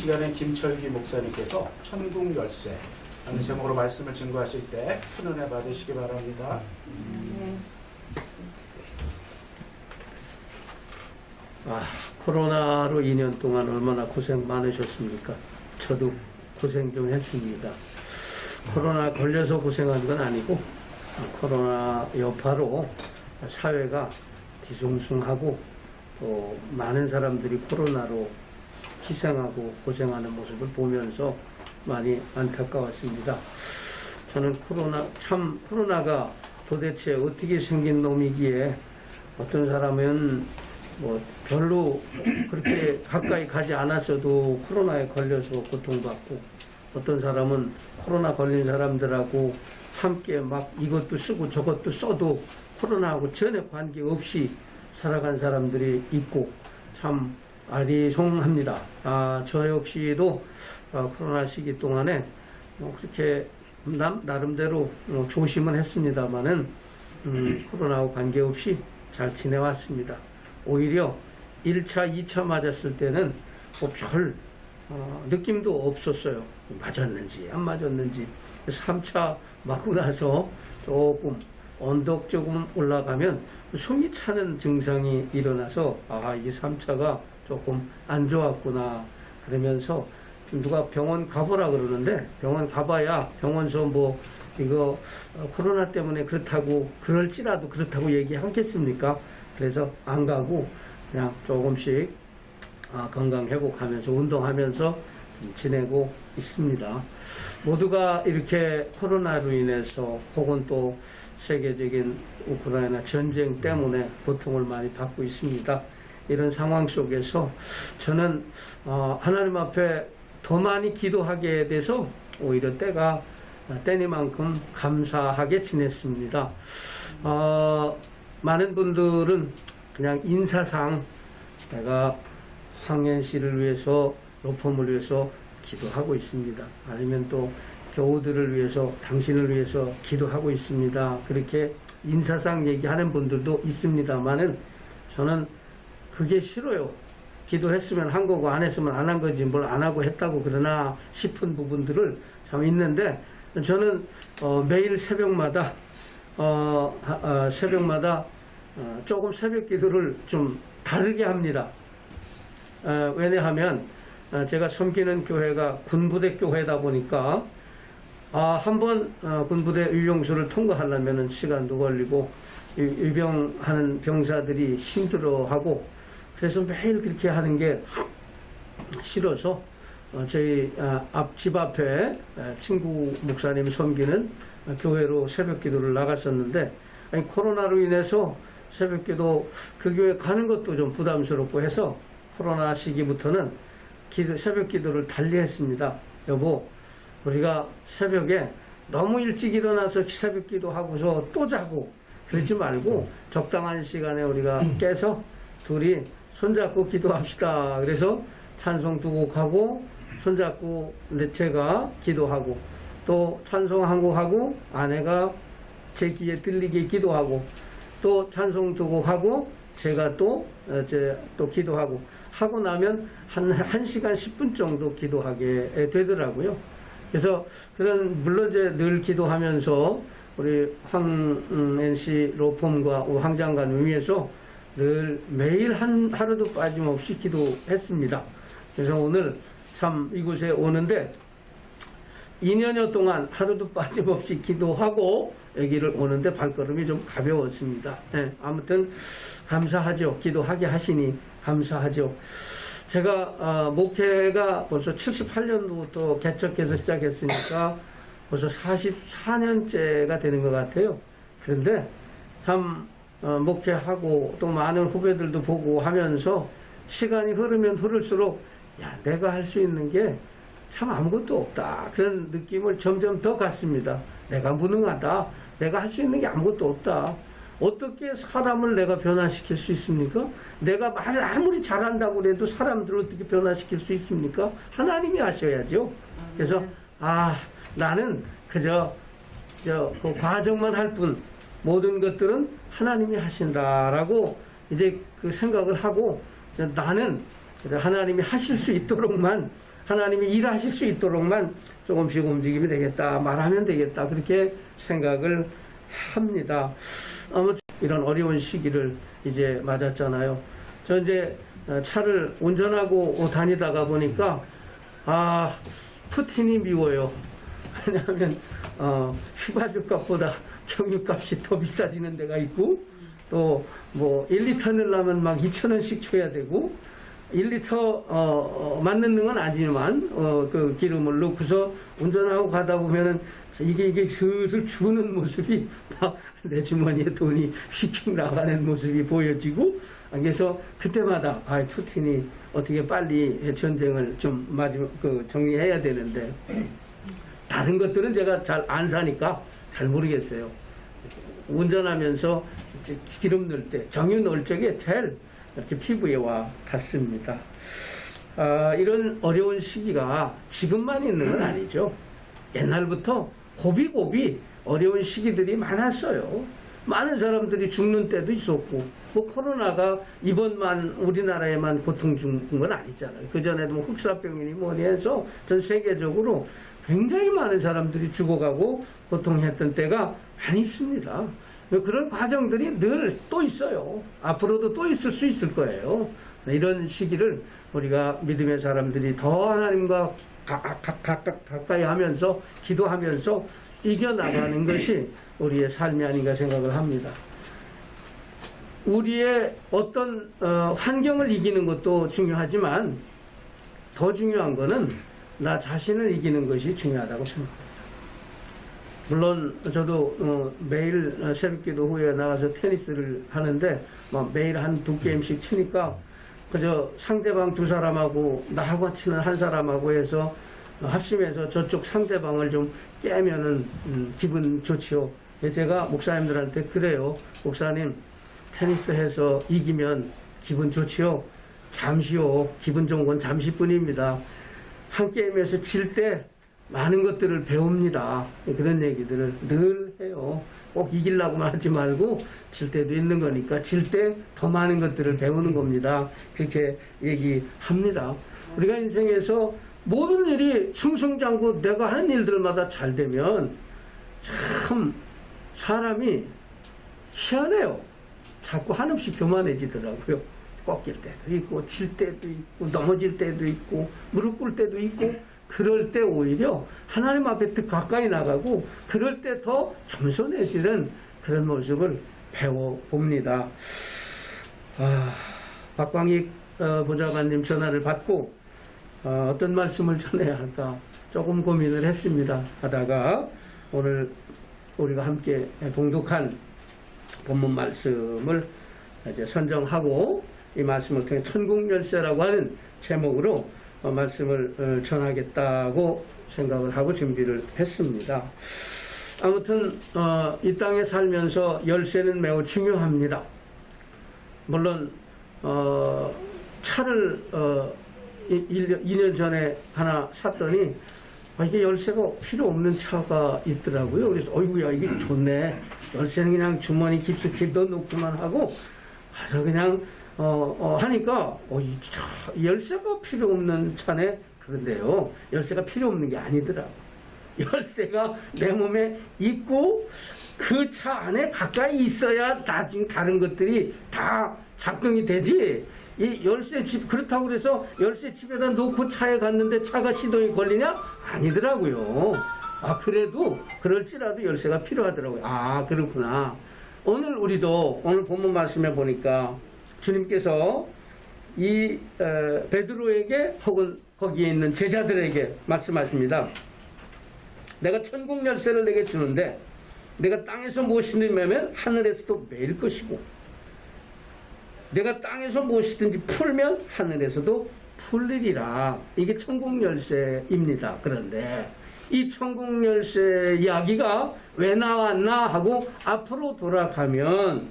시간에 김철기 목사님께서 천국열쇠 라는 제목으로 말씀을 증거하실 때 큰 은혜 받으시기 바랍니다. 코로나로 2년 동안 얼마나 고생 많으셨습니까? 저도 고생 좀 했습니다. 코로나 걸려서 고생한 건 아니고 코로나 여파로 사회가 뒤숭숭하고 또 많은 사람들이 코로나로 희생하고 고생하는 모습을 보면서 많이 안타까웠습니다. 저는 코로나가 도대체 어떻게 생긴 놈이기에 어떤 사람은 별로 그렇게 가까이 가지 않았어도 코로나에 걸려서 고통받고, 어떤 사람은 코로나 걸린 사람들하고 함께 막 이것도 쓰고 저것도 써도 코로나하고 전혀 관계없이 살아간 사람들이 있고 참 아리송합니다. 저 역시도 코로나 시기 동안에 그렇게 나름대로 조심은 했습니다만은 코로나하고 관계없이 잘 지내왔습니다. 오히려 1차, 2차 맞았을 때는 별 느낌도 없었어요. 맞았는지 안 맞았는지. 3차 맞고 나서 조금 언덕 조금 올라가면 숨이 차는 증상이 일어나서 이 3차가 조금 안 좋았구나 그러면서 누가 병원 가보라 그러는데, 병원 가봐야 병원서 이거 코로나 때문에 그렇다고 그럴지라도 그렇다고 얘기하겠습니까? 그래서 안 가고 그냥 조금씩 건강 회복하면서 운동하면서 지내고 있습니다. 모두가 이렇게 코로나로 인해서 혹은 또 세계적인 우크라이나 전쟁 때문에 고통을 많이 받고 있습니다. 이런 상황 속에서 저는 하나님 앞에 더 많이 기도하게 돼서 오히려 때니만큼 감사하게 지냈습니다. 많은 분들은 그냥 인사상 내가 황현 씨를 위해서, 로펌을 위해서 기도하고 있습니다. 아니면 또 교우들을 위해서, 당신을 위해서 기도하고 있습니다. 그렇게 인사상 얘기하는 분들도 있습니다만은 저는 그게 싫어요. 기도했으면 한 거고 안 했으면 안 한 거지 뭘 안 하고 했다고 그러나 싶은 부분들을 참 있는데, 저는 매일 새벽마다 조금 새벽 기도를 좀 다르게 합니다. 왜냐하면 제가 섬기는 교회가 군부대 교회다 보니까 한번 군부대 의용소를 통과하려면 시간도 걸리고 입영하는 병사들이 힘들어하고, 그래서 매일 그렇게 하는 게 싫어서 저희 집 앞에 친구 목사님이 섬기는 교회로 새벽 기도를 나갔었는데, 코로나로 인해서 새벽 기도 그 교회 가는 것도 좀 부담스럽고 해서 코로나 시기부터는 새벽 기도를 달리 했습니다. 여보, 우리가 새벽에 너무 일찍 일어나서 새벽 기도하고서 또 자고 그러지 말고 적당한 시간에 우리가 깨서 둘이 손잡고 기도합시다. 그래서 찬송 두 곡 하고 손잡고 제가 기도하고, 또 찬송 한 곡 하고 아내가 제 귀에 들리게 기도하고, 또 찬송 두 곡 하고 제가 또 기도하고 하고 나면 한 1시간 10분 정도 기도하게 되더라고요. 그래서 물론 이제 늘 기도하면서 우리 황현 씨 로펌과 황 장관을 위해서 늘 매일 하루도 빠짐없이 기도했습니다. 그래서 오늘 참 이곳에 오는데 2년여 동안 하루도 빠짐없이 기도하고 여기를 오는데 발걸음이 좀 가벼웠습니다. 아무튼 감사하죠. 기도하게 하시니 감사하죠. 제가 목회가 벌써 78년도부터 개척해서 시작했으니까 벌써 44년째가 되는 것 같아요. 그런데 참 목회하고 또 많은 후배들도 보고 하면서 시간이 흐르면 흐를수록 내가 할 수 있는 게 참 아무것도 없다, 그런 느낌을 점점 더 갖습니다. 내가 무능하다, 내가 할 수 있는 게 아무것도 없다. 어떻게 사람을 내가 변화시킬 수 있습니까? 내가 말을 아무리 잘한다고 해도 사람들을 어떻게 변화시킬 수 있습니까? 하나님이 하셔야죠. 그래서 나는 그저 그 과정만 할 뿐, 모든 것들은 하나님이 하신다라고 이제 그 생각을 하고, 나는 하나님이 하실 수 있도록만 하나님이 일하실 수 있도록만 조금씩 움직이면 되겠다, 말하면 되겠다, 그렇게 생각을 합니다. 아무튼 이런 어려운 시기를 이제 맞았잖아요. 저 이제 차를 운전하고 다니다가 보니까 푸틴이 미워요. 왜냐하면 휘발유값보다 경유값이 더 비싸지는 데가 있고, 또 뭐 1리터 넣으려면 막 2,000원씩 줘야 되고, 1리터 맞는 건 아니지만 그 기름을 넣고서 운전하고 가다 보면은 이게 슬슬 주는 모습이 막 내 주머니에 돈이 휙휙 나가는 모습이 보여지고, 그래서 그때마다 푸틴이 어떻게 빨리 전쟁을 좀 정리해야 되는데, 다른 것들은 제가 잘 안 사니까 잘 모르겠어요. 운전하면서 기름 넣을 때, 경유 넣을 적에 제일 이렇게 피부에 와 닿습니다. 이런 어려운 시기가 지금만 있는 건 아니죠. 옛날부터 고비고비 어려운 시기들이 많았어요. 많은 사람들이 죽는 때도 있었고, 뭐 코로나가 이번만 우리나라에만 고통 준 건 아니잖아요. 그전에도 뭐 흑사병이니 뭐니 해서 전 세계적으로 굉장히 많은 사람들이 죽어가고 고통했던 때가 많이 있습니다. 그런 과정들이 늘 또 있어요. 앞으로도 또 있을 수 있을 거예요. 이런 시기를 우리가 믿음의 사람들이 더 하나님과 가까이 하면서 기도하면서 이겨나가는 것이 우리의 삶이 아닌가 생각을 합니다. 우리의 어떤 환경을 이기는 것도 중요하지만 더 중요한 것은 나 자신을 이기는 것이 중요하다고 생각합니다. 물론 저도 매일 새벽기도 후에 나가서 테니스를 하는데 매일 한 2게임씩 치니까 그저 상대방 2사람하고 나하고 치는 1사람하고 해서 합심해서 저쪽 상대방을 좀 깨면은 기분 좋지요. 제가 목사님들한테 그래요. 목사님, 테니스 해서 이기면 기분 좋지요. 잠시요. 기분 좋은 건 잠시뿐입니다. 한 게임에서 질 때 많은 것들을 배웁니다. 그런 얘기들을 늘 해요. 꼭 이기려고만 하지 말고 질 때도 있는 거니까 질 때 더 많은 것들을 배우는 겁니다. 그렇게 얘기합니다. 우리가 인생에서 모든 일이 승승장구 내가 하는 일들마다 잘 되면 참 사람이 희한해요. 자꾸 한없이 교만해지더라고요. 꺾일 때도 있고 질 때도 있고 넘어질 때도 있고 무릎 꿇을 때도 있고, 그럴 때 오히려 하나님 앞에 더 가까이 나가고 그럴 때 더 겸손해지는 그런 모습을 배워봅니다. 박광익 보좌관님 전화를 받고 어떤 말씀을 전해야 할까 조금 고민을 했습니다. 하다가 오늘 우리가 함께 봉독한 본문 말씀을 이제 선정하고 이 말씀을 통해 천국열쇠라고 하는 제목으로 말씀을 전하겠다고 생각을 하고 준비를 했습니다. 아무튼 이 땅에 살면서 열쇠는 매우 중요합니다. 물론 차를 2년 전에 하나 샀더니 이게 열쇠가 필요 없는 차가 있더라고요. 그래서 어이구야 이게 좋네. 열쇠는 그냥 주머니 깊숙이 넣어놓고만 하고 그냥 하니까 이 열쇠가 필요 없는 차네. 그런데요, 열쇠가 필요 없는 게 아니더라고. 열쇠가 내 몸에 있고 그 차 안에 가까이 있어야 나중에 다른 것들이 다 작동이 되지. 이 열쇠 집, 그렇다고 그래서 열쇠 집에다 놓고 차에 갔는데 차가 시동이 걸리냐? 아니더라고요. 그래도 그럴지라도 열쇠가 필요하더라고요. 그렇구나. 오늘 우리도 오늘 본문 말씀에 보니까 주님께서 이 베드로에게 혹은 거기에 있는 제자들에게 말씀하십니다. 내가 천국 열쇠를 내게 주는데 내가 땅에서 무엇이든지 매면 하늘에서도 매일 것이고 내가 땅에서 무엇이든지 풀면 하늘에서도 풀리리라. 이게 천국 열쇠입니다. 그런데 이 천국 열쇠 이야기가 왜 나왔나 하고 앞으로 돌아가면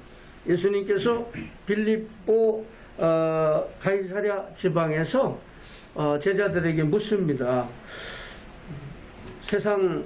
예수님께서 빌립보 가이사랴 지방에서 제자들에게 묻습니다. 세상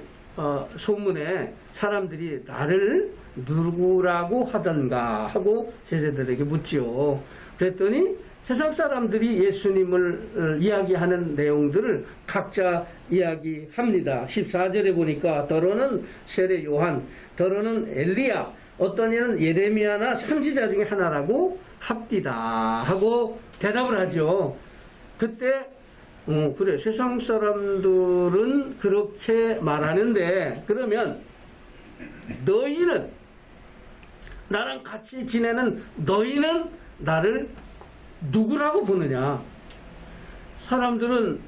소문에 사람들이 나를 누구라고 하던가 하고 제자들에게 묻지요. 그랬더니 세상 사람들이 예수님을 이야기하는 내용들을 각자 이야기합니다. 14절에 보니까 더러는 세례 요한, 더러는 엘리야, 어떤 이는 예레미야나 선지자 중에 하나라고 합디다 하고 대답을 하죠. 그때 그래, 세상 사람들은 그렇게 말하는데, 그러면 너희는, 나랑 같이 지내는 너희는 나를 누구라고 보느냐? 사람들은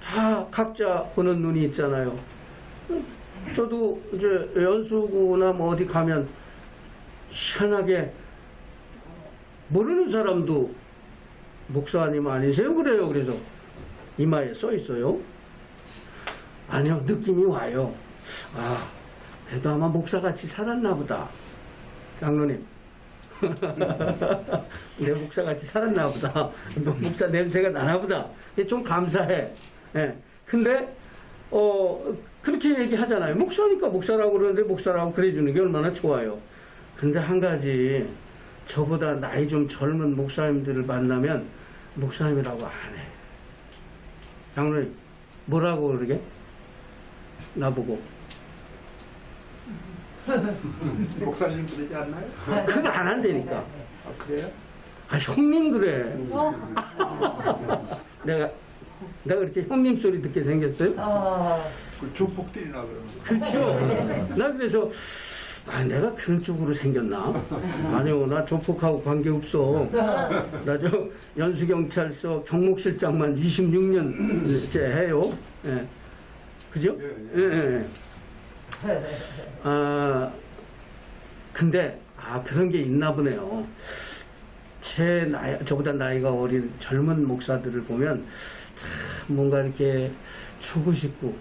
다 각자 보는 눈이 있잖아요. 저도 이제 연수구나 뭐 어디 가면 희한하게 모르는 사람도 목사님 아니세요? 그래요. 그래서 이마에 써 있어요. 아니요, 느낌이 와요. 아, 그래도 아마 목사같이 살았나 보다. 장로님. 내 목사같이 살았나 보다. 목사 냄새가 나나 보다. 좀 감사해. 예. 근데, 그렇게 얘기하잖아요. 목사니까 목사라고 그러는데 목사라고 그래주는 게 얼마나 좋아요. 근데 한 가지, 저보다 나이 좀 젊은 목사님들을 만나면 목사님이라고 안 해. 장로님, 뭐라고 그러게? 나보고. 목사님 그러지 않나요? 그거 안 한다니까. 아, 그래요? 아, 형님 그래. 내가 그렇게 형님 소리 듣게 생겼어요? 그 조폭들이나 그러는 거. 그렇죠. 나 그래서, 내가 그런 쪽으로 생겼나? 아니요, 나 조폭하고 관계없어. 나 저 연수경찰서 경목실장만 26년째 해요. 예. 그죠? 예. 근데, 그런 게 있나 보네요. 저보다 나이가 어린 젊은 목사들을 보면 참 뭔가 이렇게 주고 싶고,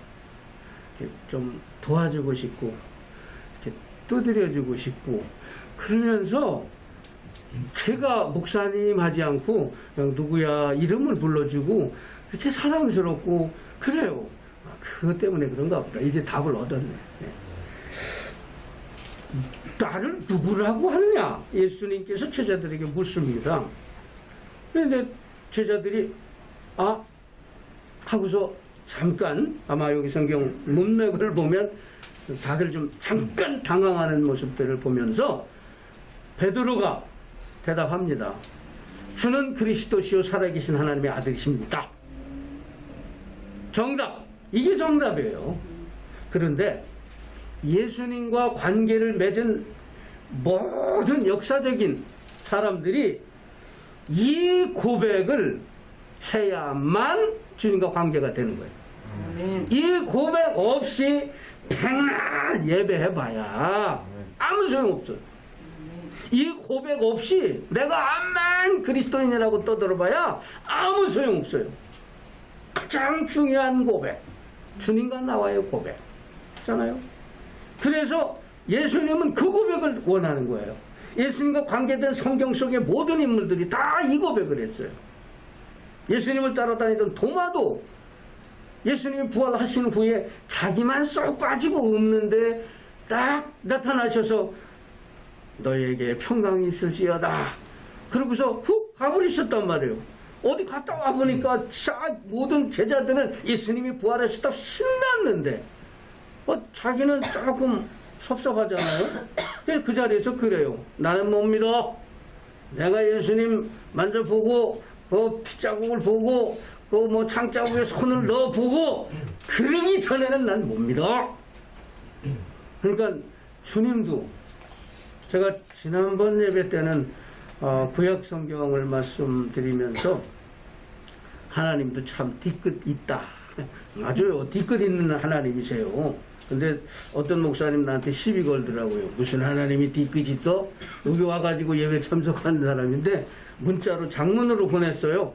이렇게 좀 도와주고 싶고, 이렇게 두드려주고 싶고, 그러면서 제가 목사님 하지 않고 그냥 누구야 이름을 불러주고 그렇게 사랑스럽고 그래요. 그것 때문에 그런가 보다. 이제 답을 얻었네. 나를 누구라고 하느냐? 예수님께서 제자들에게 묻습니다. 그런데 제자들이 하고서 잠깐, 아마 여기 성경 문맥을 보면 다들 좀 잠깐 당황하는 모습들을 보면서 베드로가 대답합니다. 주는 그리스도시요 살아계신 하나님의 아들이십니다. 정답. 이게 정답이에요. 그런데 예수님과 관계를 맺은 모든 역사적인 사람들이 이 고백을 해야만 주님과 관계가 되는 거예요. 이 고백 없이 백날 예배해봐야 아무 소용없어요. 이 고백 없이 내가 암만 그리스도인이라고 떠들어봐야 아무 소용없어요. 가장 중요한 고백, 주님과 나와의 고백 있잖아요. 그래서 예수님은 그 고백을 원하는 거예요. 예수님과 관계된 성경 속의 모든 인물들이 다 이 고백을 했어요. 예수님을 따라다니던 도마도 예수님이 부활하신 후에 자기만 쏙 빠지고 없는데 딱 나타나셔서 너에게 평강이 있을지어다. 그러고서 훅 가버리셨단 말이에요. 어디 갔다 와보니까 모든 제자들은 예수님이 부활하셨다고 신났는데 자기는 조금 섭섭하잖아요. 그 자리에서 그래요. 나는 못 믿어. 내가 예수님 만져보고 그 피자국을 보고 그 뭐 창자국에 손을 넣어보고 그러기 전에는 난 못 믿어. 그러니까 주님도 제가 지난번 예배 때는 구약 성경을 말씀드리면서 하나님도 참 뒤끝 있다. 맞아요. 뒤끝 있는 하나님이세요. 근데 어떤 목사님 나한테 시비 걸더라고요. 무슨 하나님이 뒤끝 있어? 여기 와가지고 예배 참석하는 사람인데 문자로 장문으로 보냈어요.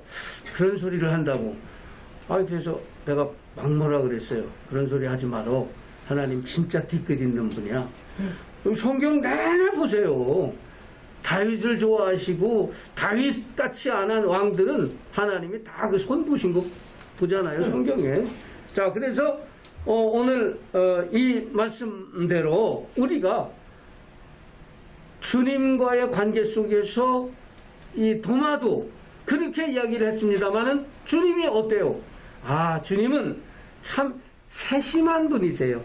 그런 소리를 한다고. 그래서 내가 막 뭐라 그랬어요. 그런 소리 하지 마라. 하나님 진짜 뒤끝 있는 분이야. 그럼 성경 내내 보세요. 다윗을 좋아하시고 다윗같이 안 한 왕들은 하나님이 다 그 손 부신 거 보잖아요. 성경에. 자, 그래서 오늘 이 말씀대로 우리가 주님과의 관계 속에서 이 도마도 그렇게 이야기를 했습니다마는 주님이 어때요? 아, 주님은 참 세심한 분이세요.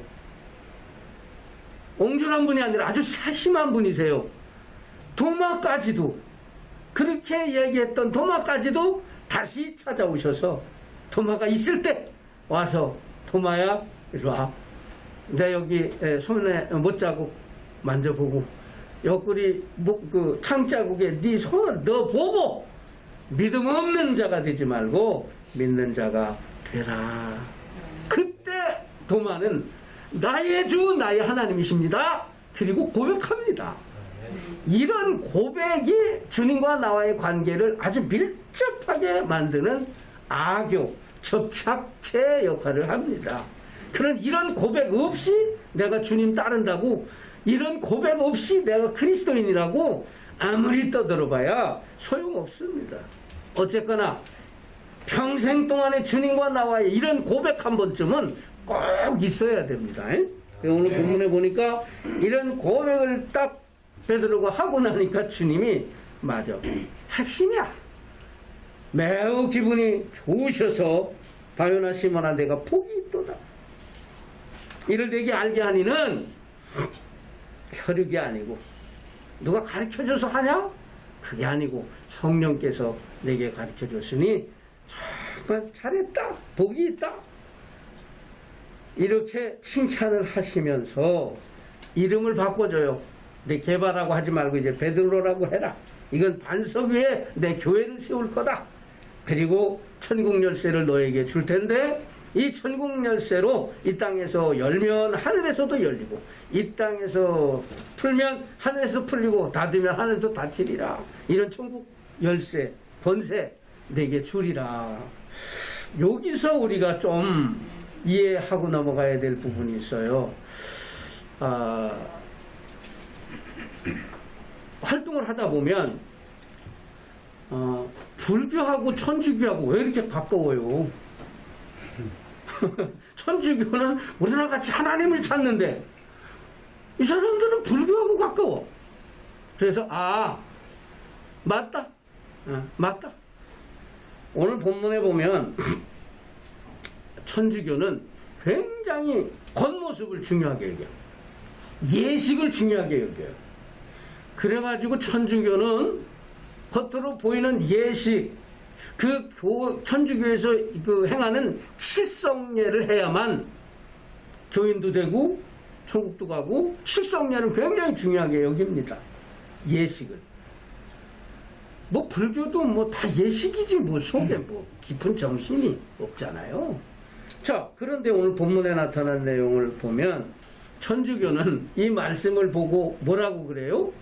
옹졸한 분이 아니라 아주 세심한 분이세요. 도마까지도, 그렇게 이야기했던 도마까지도 다시 찾아오셔서 도마가 있을 때 와서 도마야 이리 와. 내가 여기 손에 못자국 만져보고 옆구리 그 창자국에 네 손을 넣어보고 믿음 없는 자가 되지 말고 믿는 자가 되라. 그때 도마는 나의 주 나의 하나님이십니다. 그리고 고백합니다. 이런 고백이 주님과 나와의 관계를 아주 밀접하게 만드는 악교, 접착체 역할을 합니다. 그런 이런 고백 없이 내가 주님 따른다고, 이런 고백 없이 내가 그리스도인이라고 아무리 떠들어봐야 소용없습니다. 어쨌거나 평생 동안에 주님과 나와의 이런 고백 한 번쯤은 꼭 있어야 됩니다. 오늘 본문에 보니까 이런 고백을 딱 베드로가 하고 나니까 주님이 맞아, 핵심이야. 매우 기분이 좋으셔서 바요나 시몬아 내가 복이 있도다. 이를 내게 알게 하니는 혈육이 아니고 누가 가르쳐줘서 하냐? 그게 아니고 성령께서 내게 가르쳐줬으니 정말 잘했다, 복이 있다. 이렇게 칭찬을 하시면서 이름을 바꿔줘요. 내 개바라고 하지 말고 이제 베드로라고 해라. 이건 반석 위에 내 교회를 세울 거다. 그리고 천국 열쇠를 너에게 줄 텐데 이 천국 열쇠로 이 땅에서 열면 하늘에서도 열리고 이 땅에서 풀면 하늘에서 풀리고 닫으면 하늘에서 닫히리라. 이런 천국 열쇠, 번세 내게 주리라. 여기서 우리가 좀 이해하고 넘어가야 될 부분이 있어요. 활동을 하다 보면 불교하고 천주교하고 왜 이렇게 가까워요? 천주교는 우리나라 같이 하나님을 찾는데 이 사람들은 불교하고 가까워. 그래서 맞다. 맞다. 오늘 본문에 보면 천주교는 굉장히 겉모습을 중요하게 여겨요. 예식을 중요하게 여겨요. 그래가지고 천주교는 겉으로 보이는 예식, 천주교에서 행하는 칠성례를 해야만 교인도 되고 천국도 가고, 칠성례는 굉장히 중요하게 여깁니다. 예식을. 뭐 불교도 다 예식이지 속에 깊은 정신이 없잖아요. 자, 그런데 오늘 본문에 나타난 내용을 보면 천주교는 이 말씀을 보고 뭐라고 그래요?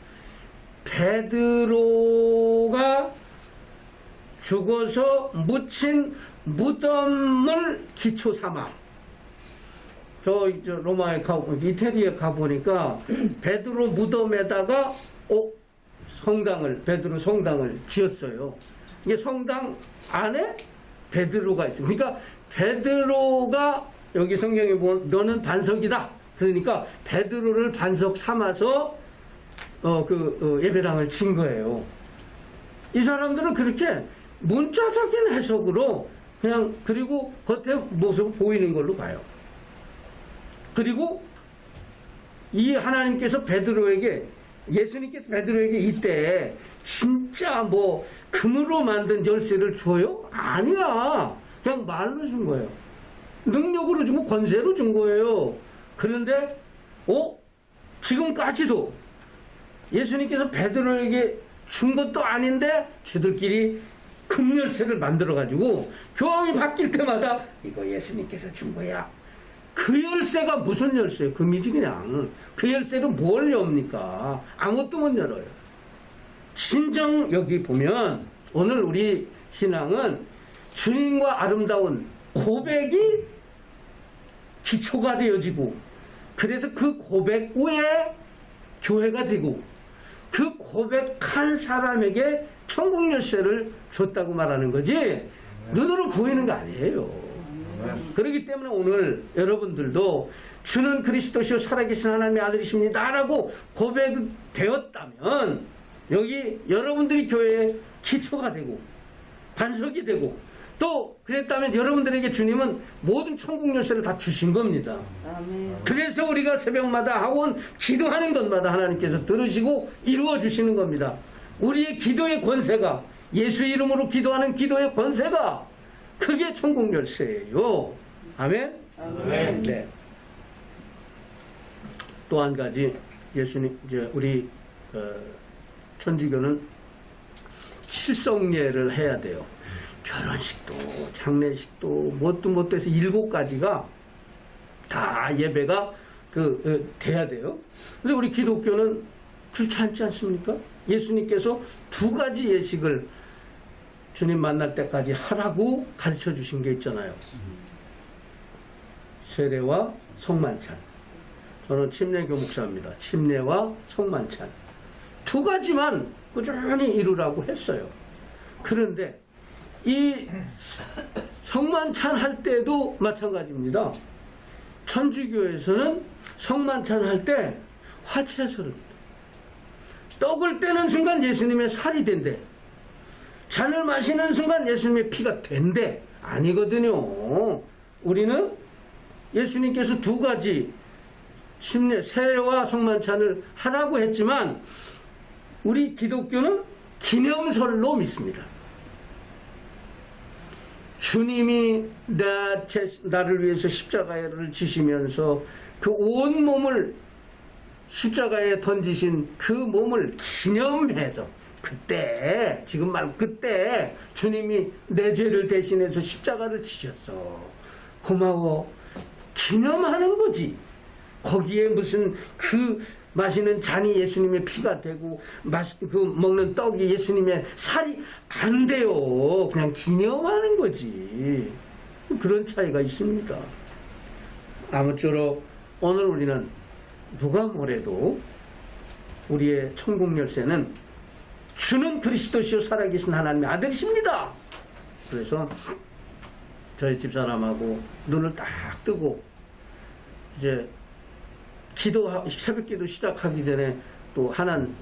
베드로가 죽어서 묻힌 무덤을 기초 삼아. 저 로마에 이태리에 가보니까 베드로 무덤에다가 베드로 성당을 지었어요. 이게 성당 안에 베드로가 있어요. 그러니까 베드로가 여기 성경에 보면 너는 반석이다. 그러니까 베드로를 반석 삼아서 예배당을 친 거예요. 이 사람들은 그렇게 문자적인 해석으로 그냥, 그리고 겉에 모습 보이는 걸로 가요. 그리고 이 하나님께서 예수님께서 베드로에게 이때 진짜 금으로 만든 열쇠를 줘요? 아니야. 그냥 말로 준 거예요. 능력으로 주고 권세로 준 거예요. 그런데 지금까지도 예수님께서 베드로에게 준 것도 아닌데 쟤들끼리 금열쇠를 만들어가지고 교황이 바뀔 때마다 이거 예수님께서 준 거야. 그 열쇠가 무슨 열쇠예요? 금이지 그냥. 그 열쇠로 뭘 엽니까? 아무것도 못 열어요. 진정 여기 보면 오늘 우리 신앙은 주님과 아름다운 고백이 기초가 되어지고, 그래서 그 고백 위에 교회가 되고, 그 고백한 사람에게 천국 열쇠를 줬다고 말하는 거지 눈으로 보이는 거 아니에요. 그렇기 때문에 오늘 여러분들도 주는 그리스도시요 살아계신 하나님의 아들이십니다 라고 고백되었다면 여기 여러분들이 교회의 기초가 되고 반석이 되고 또 그랬다면 여러분들에게 주님은 모든 천국 열쇠를 다 주신 겁니다. 그래서 우리가 새벽마다 하고 기도하는 것마다 하나님께서 들으시고 이루어 주시는 겁니다. 우리의 기도의 권세가, 예수 이름으로 기도하는 기도의 권세가, 그게 천국 열쇠예요. 아멘? 아멘. 네. 또 한 가지, 예수님, 이제 우리 천주교는 칠성례를 해야 돼요. 결혼식도 장례식도 뭣도 해서 7가지가 다 예배가 돼야 돼요. 근데 우리 기독교는 그렇지 않지 않습니까? 예수님께서 2가지 예식을 주님 만날 때까지 하라고 가르쳐 주신 게 있잖아요. 세례와 성만찬. 저는 침례교 목사입니다. 침례와 성만찬. 2가지만 꾸준히 이루라고 했어요. 그런데 이 성만찬 할 때도 마찬가지입니다. 천주교에서는 성만찬 할 때 화채술을 떡을 떼는 순간 예수님의 살이 된대. 잔을 마시는 순간 예수님의 피가 된대. 아니거든요. 우리는 예수님께서 2가지 침례, 세례와 성만찬을 하라고 했지만 우리 기독교는 기념설로 믿습니다. 주님이 나를 위해서 십자가를 지시면서 그 온 몸을 십자가에 던지신 그 몸을 기념해서 그때, 지금 말고 그때 주님이 내 죄를 대신해서 십자가를 지셨어. 고마워. 기념하는 거지. 거기에 무슨 마시는 잔이 예수님의 피가 되고 먹는 떡이 예수님의 살이 안 돼요. 그냥 기념하는 거지. 그런 차이가 있습니다. 아무쪼록 오늘 우리는 누가 뭐래도 우리의 천국 열쇠는 주는 그리스도시요 살아계신 하나님의 아들이십니다. 그래서 저희 집사람하고 눈을 딱 뜨고 이제 새벽 기도 시작하기 전에 또 하나는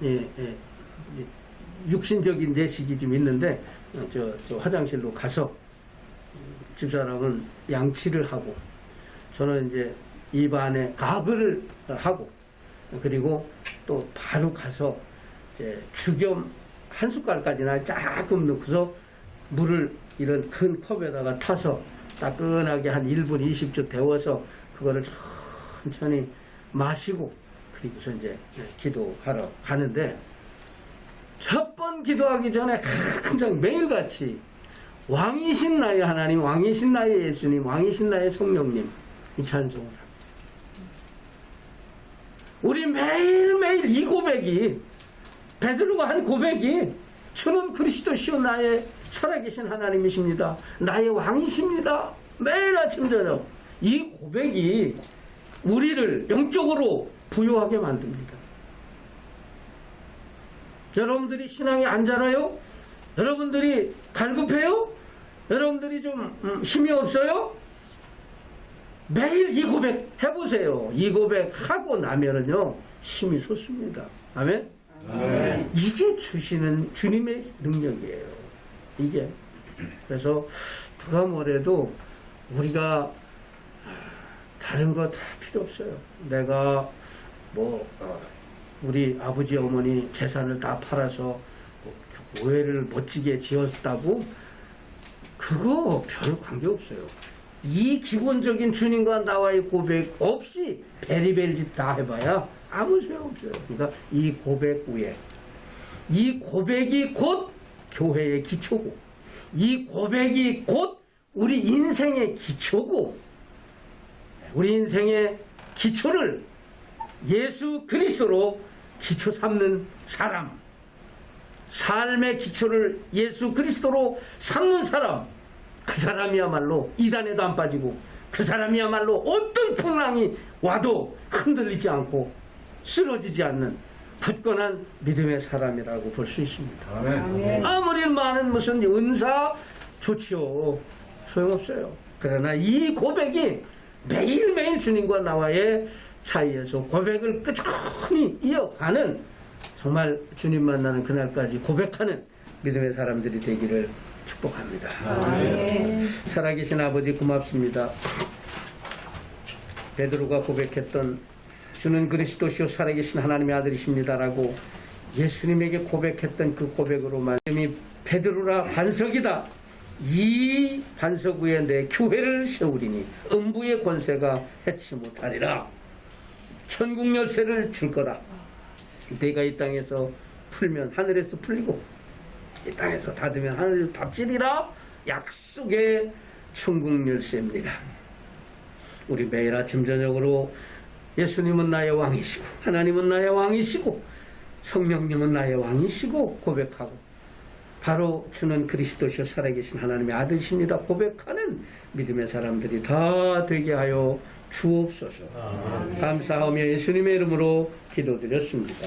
육신적인 내식이 좀 있는데 저 화장실로 가서 집사람은 양치를 하고 저는 이제 입안에 가글을 하고 그리고 또 바로 가서 이제 죽염 한 숟갈까지나 조금 넣고서 물을 이런 큰 컵에다가 타서 따끈하게 한 1분 20초 데워서 그거를 천천히 마시고 그리고서 이제 기도하러 가는데 첫 번 기도하기 전에 항상 매일같이 왕이신 나의 하나님, 왕이신 나의 예수님, 왕이신 나의 성령님 이 찬송을 합니다. 우리 매일매일 이 고백이 베드로가 한 고백이 주는 그리스도시요 나의 살아계신 하나님이십니다. 나의 왕이십니다. 매일 아침 저녁 이 고백이 우리를 영적으로 부유하게 만듭니다. 여러분들이 신앙이 안 자라요? 여러분들이 갈급해요? 여러분들이 좀 힘이 없어요? 매일 이 고백 해보세요. 이 고백 하고 나면은요 힘이 솟습니다. 아멘? 아멘. 이게 주시는 주님의 능력이에요. 이게. 그래서 누가 뭐래도 우리가 다른 거 다 필요 없어요. 내가 우리 아버지 어머니 재산을 다 팔아서 교회를 멋지게 지었다고 그거 별 관계 없어요. 이 기본적인 주님과 나와의 고백 없이 베리베리 짓 다 해봐야 아무 소용없어요. 그러니까 이 고백 위에 이 고백이 곧 교회의 기초고 이 고백이 곧 우리 인생의 기초고 우리 인생의 기초를 예수 그리스도로 기초 삼는 사람, 삶의 기초를 예수 그리스도로 삼는 사람, 그 사람이야말로 이단에도 안 빠지고 그 사람이야말로 어떤 풍랑이 와도 흔들리지 않고 쓰러지지 않는 굳건한 믿음의 사람이라고 볼 수 있습니다. 아멘. 아무리 많은 무슨 은사 좋지요. 소용없어요. 그러나 이 고백이 매일매일 주님과 나와의 사이에서 고백을 꾸준히 이어가는 정말 주님 만나는 그날까지 고백하는 믿음의 사람들이 되기를 축복합니다. 아멘. 살아계신 아버지 고맙습니다. 베드로가 고백했던 주는 그리스도시요 살아계신 하나님의 아들이십니다라고 예수님에게 고백했던 그 고백으로만 이름이 베드로라 반석이다. 이 반석 위에 내 교회를 세우리니 음부의 권세가 해치 못하리라. 천국 열쇠를 줄 거다. 내가 이 땅에서 풀면 하늘에서 풀리고 이 땅에서 닫으면 하늘에서 닫으리라. 약속의 천국 열쇠입니다. 우리 매일 아침 저녁으로 예수님은 나의 왕이시고 하나님은 나의 왕이시고 성령님은 나의 왕이시고 고백하고 바로 주는 그리스도시요 살아계신 하나님의 아들이십니다 고백하는 믿음의 사람들이 다 되게 하여 주옵소서. 감사하며 예수님의 이름으로 기도드렸습니다.